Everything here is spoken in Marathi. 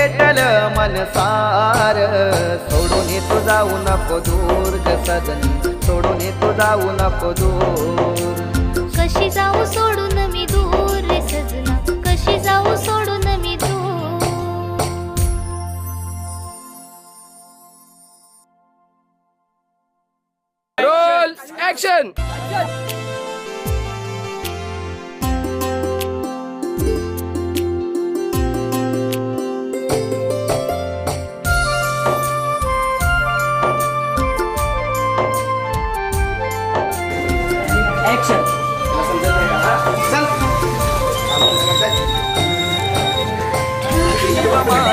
भेटल मनसार. सोडून तू जाऊ नको दूर ग सजनी, सोडून तू जाऊ नको दूर. कशी जाऊ सोडून मी दूर रे सजना, कशी जाऊ सोडून मी दूर. Roll action.